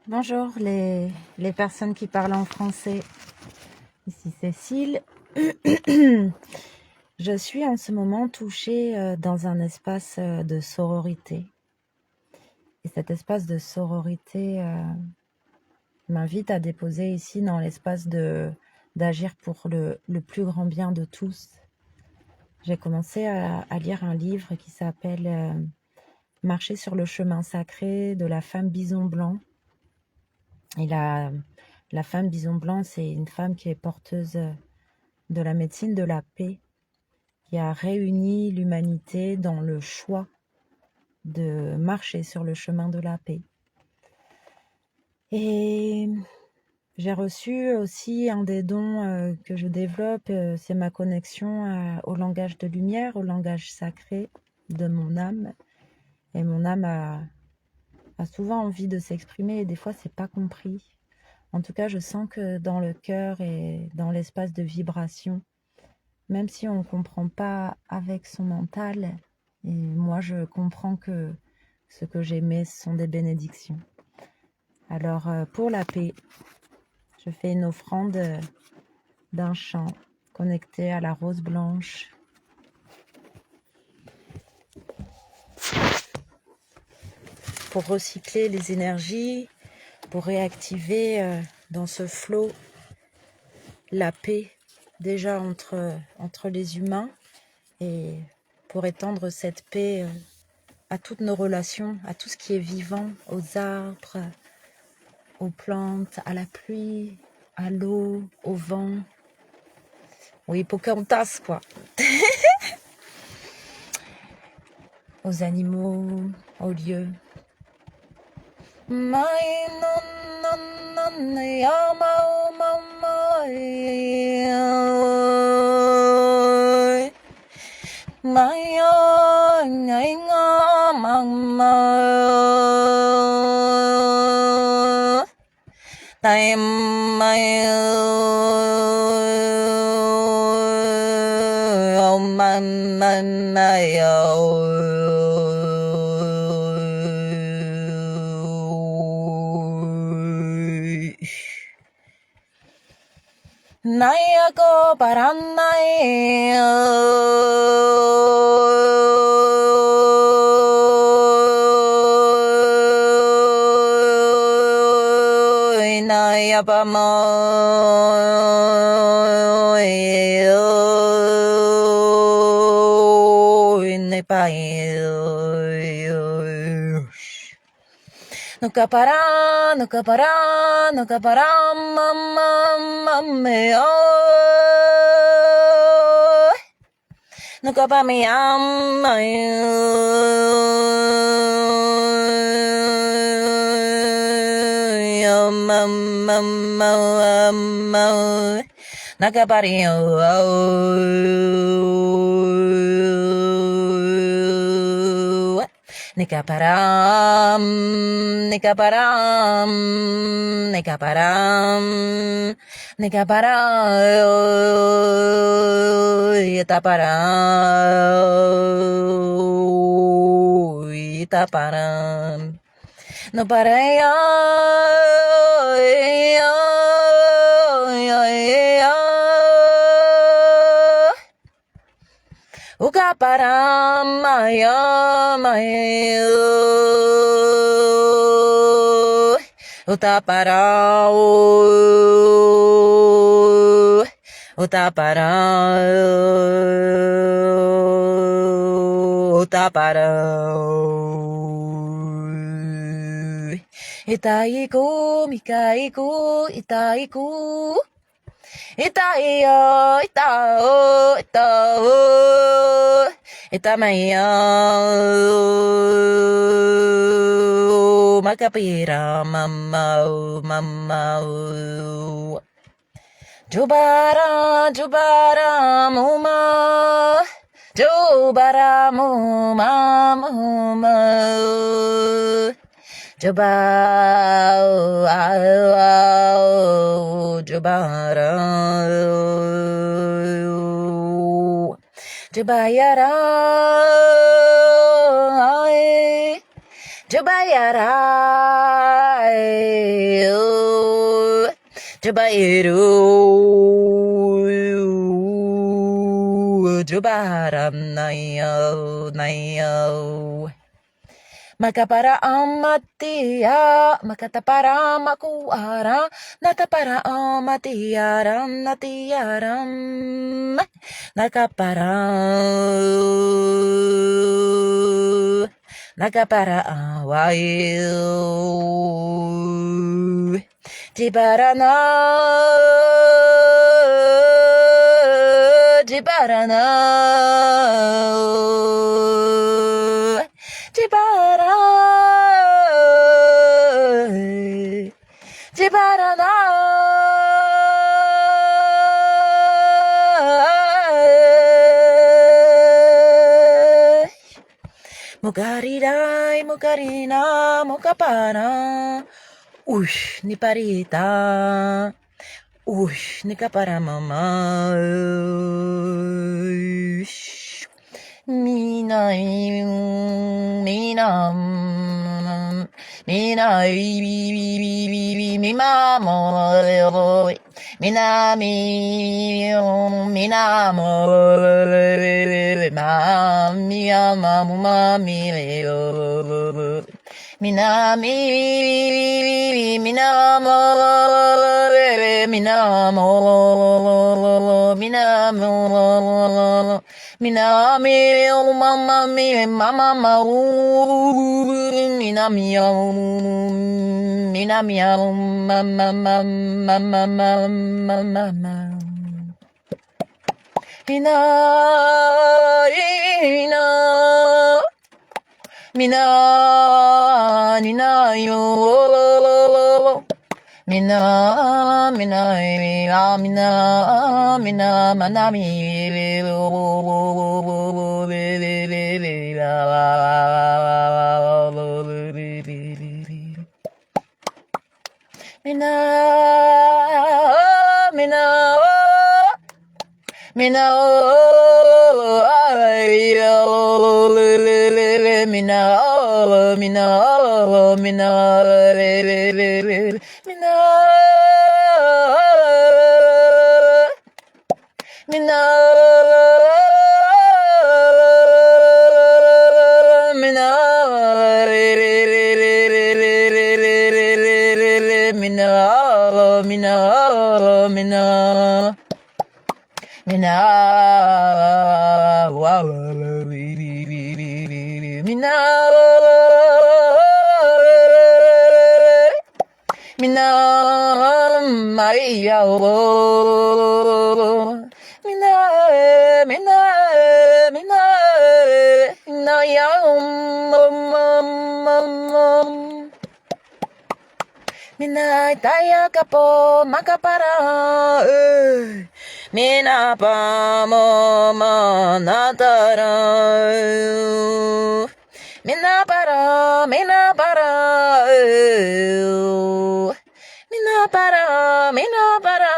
Bonjour les personnes qui parlent en français. Ici Cécile. Je suis en ce moment touchée dans un espace de sororité. Et cet espace de sororité m'invite à déposer ici dans l'espace d'agir pour le plus grand bien de tous. J'ai commencé à lire un livre qui s'appelle Marcher sur le chemin sacré de la femme bison blanc. Et la femme bison blanc, c'est une femme qui est porteuse de la médecine de la paix, qui a réuni l'humanité dans le choix de marcher sur le chemin de la paix. Et j'ai reçu aussi un des dons que je développe, c'est ma connexion au langage de lumière, au langage sacré de mon âme. Et mon âme a souvent envie de s'exprimer et des fois c'est pas compris. En tout cas, je sens que dans le cœur et dans l'espace de vibration, même si on ne comprend pas avec son mental, et moi je comprends que ce que j'aimais, ce sont des bénédictions. Alors pour la paix, je fais une offrande d'un chant connecté à la rose blanche. Pour recycler les énergies, pour réactiver dans ce flot la paix déjà entre les humains et pour étendre cette paix à toutes nos relations, à tout ce qui est vivant, aux arbres, aux plantes, à la pluie, à l'eau, au vent. Oui, Pocahontas quoi. Aux animaux, aux lieux. Nayako paranay nayapamo Nunca parar, nunca parar, nunca parar, mamma mia. Nunca para me ama. Nunca Nikaparam, nikaparam, nikaparam, nikaparam, itaparam, itaparam. No pareia, Uka para maya maya Uta para Uta para Uta para Itaiku mikaiku itaiku Itaiyo, itao, itao, itamayo, makapira, mamau, mamau. Jubara, jubara, muma, jubara, muma, muma. Jubao, Jubara, Jubayara, Jubayara, Jubairu, Jubaram nayo, nayo. Makapara amatia, makatapara makuara, natapara amatiaram, natiaram, nakapara, nakapara awail, jibarana, jibarana. Jibara, Jibarana, Mugarirai, Mugarina, Mugapara, Ush, Niparita, Ush, Nikapara mama, Minai, Minam, Minai, Mimamo, Minami, Minamo, Mami, Minami, Minamo, Minamo, Minamo, Minami, mama, mama, Minami, Minami, mama, mama, mama, Minarina, Nina, yo, Mina, mina, mina, mina, manami, mina, mina, mina, Maria, Mina taya kapo makapara, Mina pa mo manatara, Mina para, Mina para, Mina para, Mina para,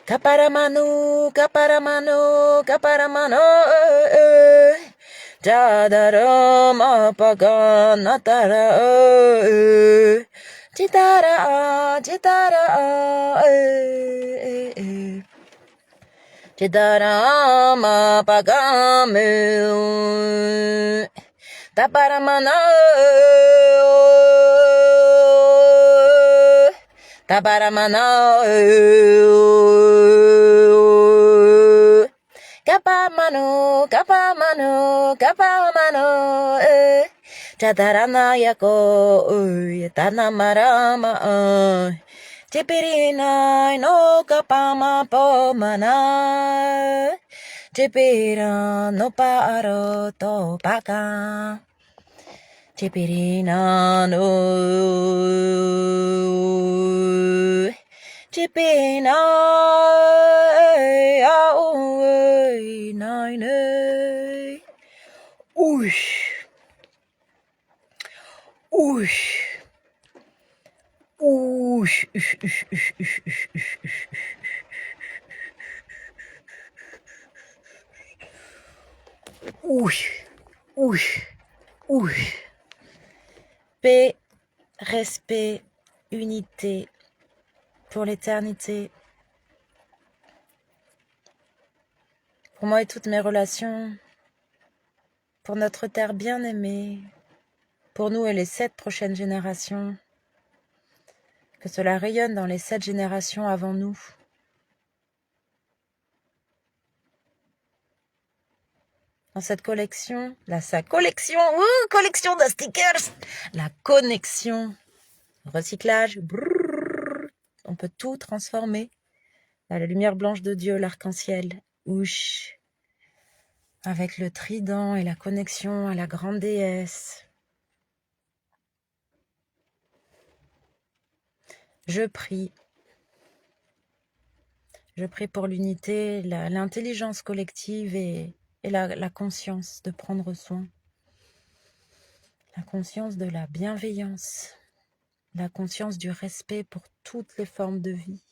Kaparamanu, Kaparamanu, Kaparamanu, Jadara mapaga natara, Chitara, Chitara, Chitara mapaga me, Taparamana, Taparamana, Kapamano, kapamano, kapamano, Chatarana yako, Tana marama, Chipirina, no kapama pomana, Chipira, no paro to paka, Chipirina, no, Chipina, nine, Ush, ush, ush, ush, ush, ush, ush, ush, ush, ush. Ush, ush, ush. Paix, respect, unité pour l'éternité. Pour moi et toutes mes relations, pour notre terre bien-aimée, pour nous et les 7 prochaines générations, que cela rayonne dans les 7 générations avant nous. Dans cette collection, collection de stickers, la connexion, recyclage, brrr, on peut tout transformer. À la lumière blanche de Dieu, l'arc-en-ciel, ouch, avec le trident et la connexion à la grande déesse. Je prie pour l'unité, l'intelligence collective et la conscience de prendre soin. La conscience de la bienveillance, la conscience du respect pour toutes les formes de vie.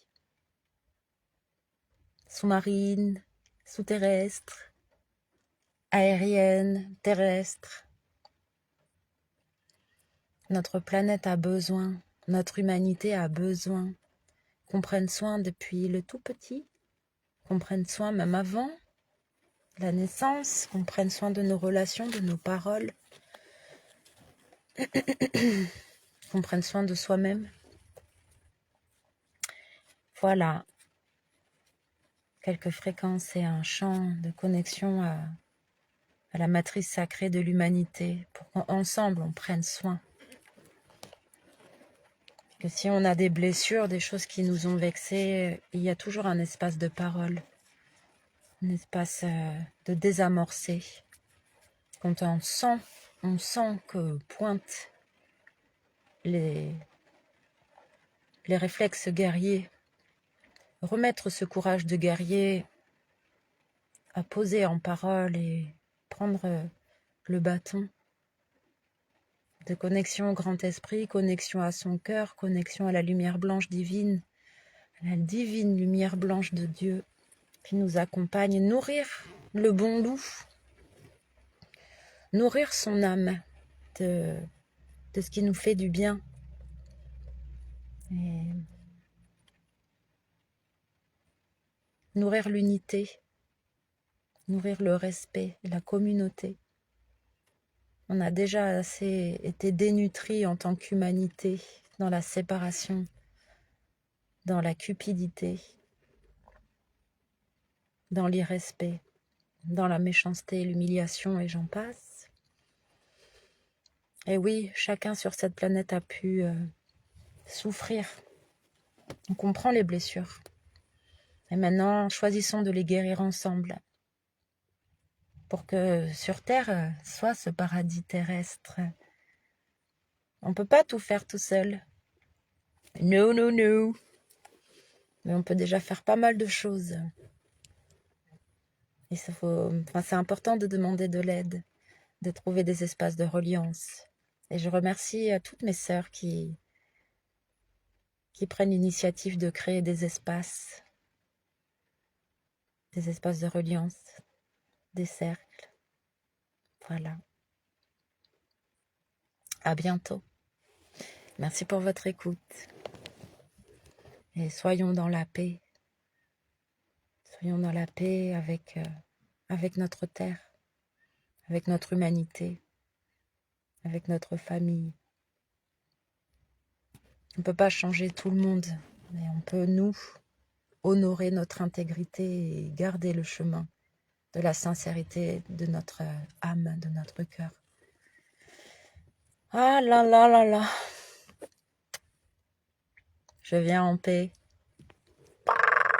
Sous-marine, sous-terrestre, aérienne, terrestre. Notre planète a besoin, notre humanité a besoin qu'on prenne soin depuis le tout petit, qu'on prenne soin même avant la naissance, qu'on prenne soin de nos relations, de nos paroles, qu'on prenne soin de soi-même. Voilà, quelques fréquences et un champ de connexion à la matrice sacrée de l'humanité, pour qu'ensemble on prenne soin. Que si on a des blessures, des choses qui nous ont vexés, il y a toujours un espace de parole, un espace de désamorcer. Quand on sent que pointent les réflexes guerriers, remettre ce courage de guerrier à poser en parole et prendre le bâton de connexion au grand esprit, connexion à son cœur, connexion à la lumière blanche divine, à la divine lumière blanche de Dieu qui nous accompagne, nourrir le bon loup, nourrir son âme de ce qui nous fait du bien. Et nourrir l'unité, nourrir le respect, la communauté. On a déjà assez été dénutris en tant qu'humanité dans la séparation, dans la cupidité, dans l'irrespect, dans la méchanceté, l'humiliation et j'en passe. Et oui, chacun sur cette planète a pu souffrir. On comprend les blessures. Et maintenant, choisissons de les guérir ensemble pour que sur Terre soit ce paradis terrestre. On ne peut pas tout faire tout seul. No. Mais on peut déjà faire pas mal de choses. Et c'est important de demander de l'aide, de trouver des espaces de reliance. Et je remercie toutes mes sœurs qui prennent l'initiative de créer des espaces de reliance, des cercles. Voilà. À bientôt. Merci pour votre écoute. Et soyons dans la paix. Soyons dans la paix avec notre terre, avec notre humanité, avec notre famille. On ne peut pas changer tout le monde, mais on peut, nous, honorer notre intégrité et garder le chemin de la sincérité de notre âme, de notre cœur. Ah là là là là. Je viens en paix.